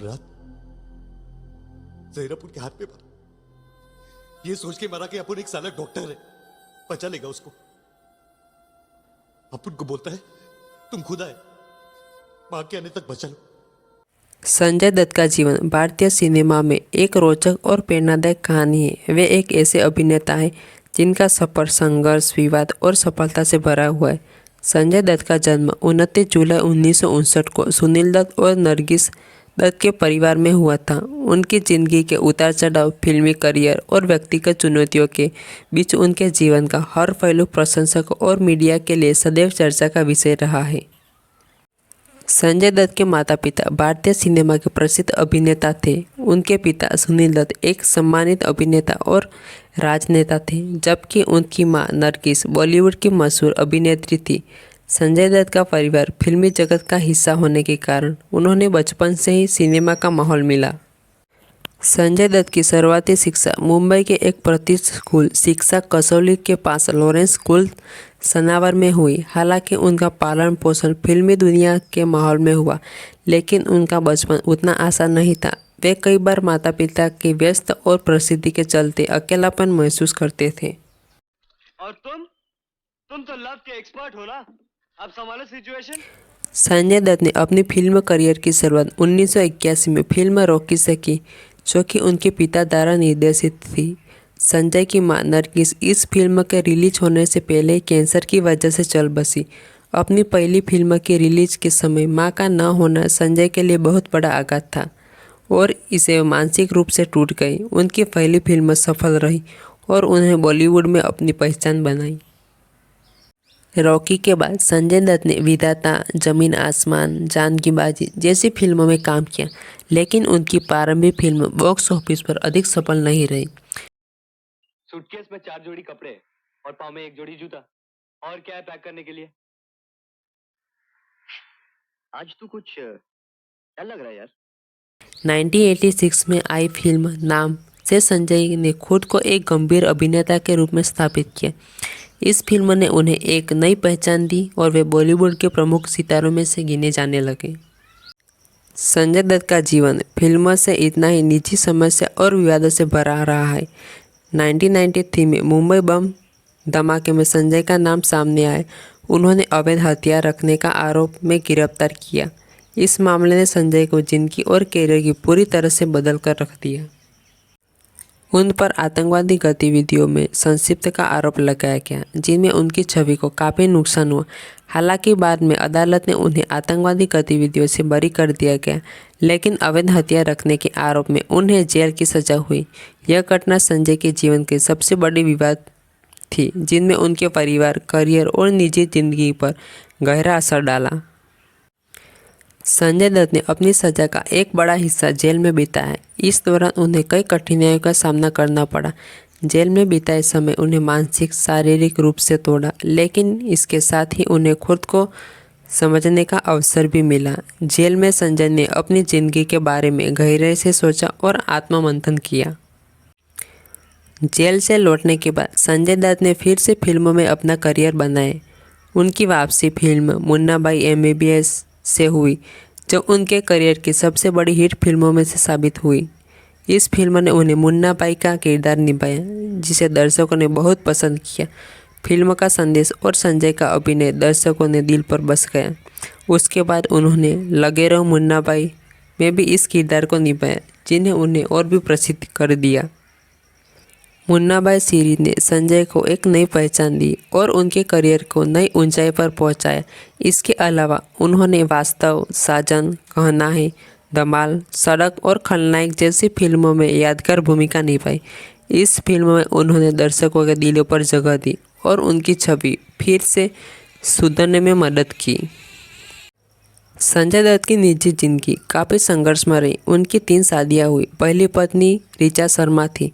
रात जहरब उनके हाथ में मरा। ये सोच के मरा कि अपन एक साला डॉक्टर है, बचा लेगा उसको। अपन को बोलता है तुम खुदा है, मां के आने तक बचा लो। संजय दत्त का जीवन भारतीय सिनेमा में एक रोचक और प्रेरणादायक कहानी है। वे एक ऐसे अभिनेता हैं जिनका सफर संघर्ष, विवाद और सफलता से भरा हुआ है। संजय दत्त का जन्म 29 जुलाई 1959 को सुनील दत्त और नरगिस दत्त के परिवार में हुआ था। उनकी जिंदगी के उतार चढ़ाव, फिल्मी करियर और व्यक्तिगत चुनौतियों के बीच उनके जीवन का हर पहलू प्रशंसकों और मीडिया के लिए सदैव चर्चा का विषय रहा है। संजय दत्त के माता पिता भारतीय सिनेमा के प्रसिद्ध अभिनेता थे। उनके पिता सुनील दत्त एक सम्मानित अभिनेता और राजनेता थे, जबकि उनकी मां नरगिस बॉलीवुड की मशहूर अभिनेत्री थी। संजय दत्त का परिवार फिल्मी जगत का हिस्सा होने के कारण उन्होंने बचपन से ही सिनेमा का माहौल मिला। संजय दत्त की शुरुआती शिक्षा मुंबई के एक प्रतिष्ठित स्कूल शिक्षा कसौली के पास लॉरेंस स्कूल सनावर में हुई। हालांकि उनका पालन पोषण फिल्मी दुनिया के माहौल में हुआ, लेकिन उनका बचपन उतना आसान नहीं था। वे कई बार माता पिता की व्यस्त और प्रसिद्धि के चलते अकेलापन महसूस करते थे। और तुम तो लव के एक्सपर्ट हो ना, अब संभालो सिचुएशन। संजय दत्त ने अपनी फिल्म करियर की शुरुआत 1981 में फिल्म रॉकी से की, जो कि उनके पिता द्वारा निर्देशित थी। संजय की मां नरगिस इस फिल्म के रिलीज होने से पहले कैंसर की वजह से चल बसी। अपनी पहली फिल्म की रिलीज के समय मां का न होना संजय के लिए बहुत बड़ा आघात था और इसे मानसिक रूप से टूट गई। उनकी पहली फिल्म सफल रही और उन्हें बॉलीवुड में अपनी पहचान बनाई। रॉकी के बाद संजय दत्त ने विधाता, जमीन आसमान, जान की बाजी जैसी फिल्मों में काम किया, लेकिन उनकी प्रारंभिक फिल्म बॉक्स ऑफिस पर अधिक सफल नहीं रही। सूटकेस में 4 जोड़ी कपड़े और पाँव में 1 जोड़ी जूता, और क्या है पैक करने के लिए? आज तू कुछ क्या लग रहा है यार? 1986 में आई फिल्म नाम से संजय ने खुद को एक गंभीर अभिनेता के रूप में स्थापित किया। इस फिल्म ने उन्हें एक नई पहचान दी और वे बॉलीवुड के प्रमुख सितारों में से गिने जाने लगे। संजय दत्त का जीवन फिल्मों से इतना ही निजी समस्या और विवादों से भरा रहा है। 1993 में मुंबई बम धमाके में संजय का नाम सामने आया। उन्होंने अवैध हथियार रखने का आरोप में गिरफ्तार किया। इस मामले ने संजय को जिंदगी और कैरियर की पूरी तरह से बदल कर रख दिया। उन पर आतंकवादी गतिविधियों में संलिप्त का आरोप लगाया गया, जिनमें उनकी छवि को काफ़ी नुकसान हुआ। हालांकि बाद में अदालत ने उन्हें आतंकवादी गतिविधियों से बरी कर दिया गया, लेकिन अवैध हथियार रखने के आरोप में उन्हें जेल की सजा हुई। यह घटना संजय के जीवन के सबसे बड़ी विवाद थी, जिनमें उनके परिवार, करियर और निजी जिंदगी पर गहरा असर डाला। संजय दत्त ने अपनी सजा का एक बड़ा हिस्सा जेल में बिताया। इस दौरान उन्हें कई कठिनाइयों का सामना करना पड़ा। जेल में बिताए समय उन्हें मानसिक, शारीरिक रूप से तोड़ा, लेकिन इसके साथ ही उन्हें खुद को समझने का अवसर भी मिला। जेल में संजय ने अपनी जिंदगी के बारे में गहराई से सोचा और आत्ममंथन किया। जेल से लौटने के बाद संजय दत्त ने फिर से फिल्मों में अपना करियर बनाया। उनकी वापसी फिल्म मुन्ना भाई MBBS से हुई, जो उनके करियर की सबसे बड़ी हिट फिल्मों में से साबित हुई। इस फिल्म ने उन्हें मुन्ना भाई का किरदार निभाया, जिसे दर्शकों ने बहुत पसंद किया। फिल्म का संदेश और संजय का अभिनय दर्शकों ने दिल पर बस गया। उसके बाद उन्होंने लगे रहो मुन्ना भाई में भी इस किरदार को निभाया, जिन्हें उन्हें और भी प्रसिद्ध कर दिया। मुन्ना भाई सीरीज ने संजय को एक नई पहचान दी और उनके करियर को नई ऊंचाई पर पहुंचाया। इसके अलावा उन्होंने वास्तव, साजन, कहना है, धमाल, सड़क और खलनायक जैसी फिल्मों में यादगार भूमिका निभाई। इस फिल्म में उन्होंने दर्शकों के दिलों पर जगह दी और उनकी छवि फिर से सुधरने में मदद की। संजय दत्त की निजी जिंदगी काफ़ी संघर्षमय रही। उनकी 3 शादियाँ हुई। पहली पत्नी ऋचा शर्मा थी,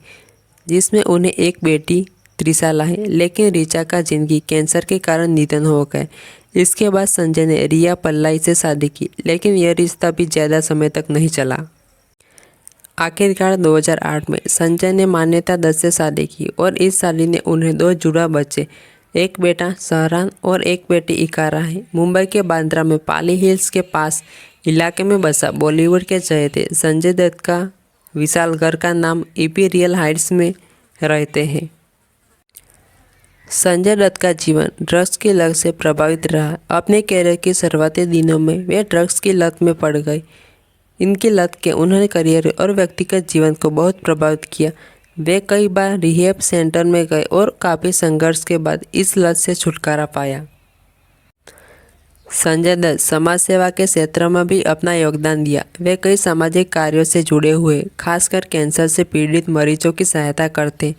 जिसमें उन्हें एक बेटी त्रिशाला है, लेकिन ऋचा का जिंदगी कैंसर के कारण निधन हो गया। इसके बाद संजय ने रिया पल्लाई से शादी की, लेकिन यह रिश्ता भी ज़्यादा समय तक नहीं चला। आखिरकार 2008 में संजय ने मान्यता दत्त से शादी की और इस शादी ने उन्हें 2 जुड़वा बच्चे एक बेटा सहरान और एक बेटी इकारा है। मुंबई के बांद्रा में पाली हिल्स के पास इलाके में बसा बॉलीवुड के चहेते संजय दत्त का विशाल घर का नाम इम्पीरियल हाइट्स में रहते हैं। संजय दत्त का जीवन ड्रग्स की लत से प्रभावित रहा। अपने कैरियर के शुरुआती दिनों में वे ड्रग्स की लत में पड़ गए। इनकी लत के उन्होंने करियर और व्यक्तिगत जीवन को बहुत प्रभावित किया। वे कई बार रिहैब सेंटर में गए और काफ़ी संघर्ष के बाद इस लत से छुटकारा पाया। संजय दत्त समाज सेवा के क्षेत्र में भी अपना योगदान दिया। वे कई सामाजिक कार्यों से जुड़े हुए, खासकर कैंसर से पीड़ित मरीजों की सहायता करते।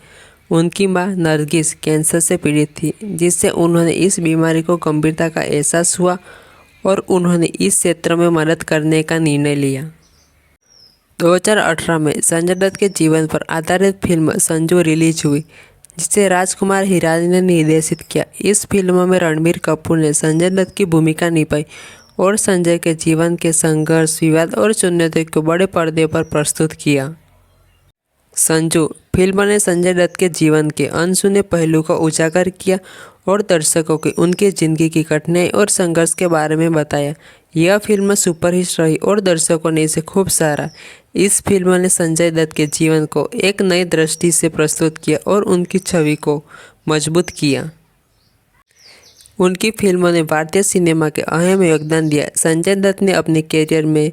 उनकी मां नरगिस कैंसर से पीड़ित थी, जिससे उन्होंने इस बीमारी को गंभीरता का एहसास हुआ और उन्होंने इस क्षेत्र में मदद करने का निर्णय लिया। 2018 में संजय दत्त के जीवन पर आधारित फिल्म संजू रिलीज हुई, जिसे राजकुमार हिरानी ने निर्देशित किया। इस फिल्म में रणबीर कपूर ने संजय दत्त की भूमिका निभाई और संजय के जीवन के संघर्ष, विवाद और चुनौतियों को बड़े पर्दे पर प्रस्तुत किया। संजू फिल्म ने संजय दत्त के जीवन के अनसुने पहलू को उजागर किया और दर्शकों को उनकी जिंदगी की कठिनाई और संघर्ष के बारे में बताया। यह फिल्म सुपरहिट रही और दर्शकों ने इसे खूब सराहा। इस फिल्म ने संजय दत्त के जीवन को एक नई दृष्टि से प्रस्तुत किया और उनकी छवि को मजबूत किया। उनकी फिल्मों ने भारतीय सिनेमा के अहम योगदान दिया। संजय दत्त ने अपने कैरियर में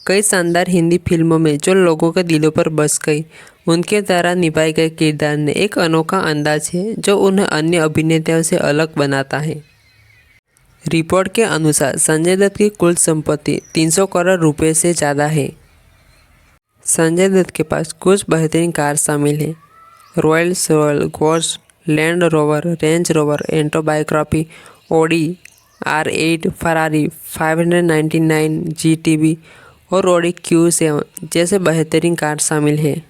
कई शानदार हिंदी फिल्मों में जो लोगों के दिलों पर बस गई। उनके द्वारा निभाए गए किरदार ने एक अनोखा अंदाज है जो उन्हें अन्य अभिनेताओं से अलग बनाता है। रिपोर्ट के अनुसार संजय दत्त की कुल संपत्ति 300 करोड़ रुपए से ज़्यादा है। संजय दत्त के पास कुछ बेहतरीन कार शामिल हैं: Rolls Royce, Ghost, Land Rover, Range Rover, Autobiography, Audi R8, Ferrari 599 GTB और ऑडी Q7 जैसे बेहतरीन कार शामिल हैं।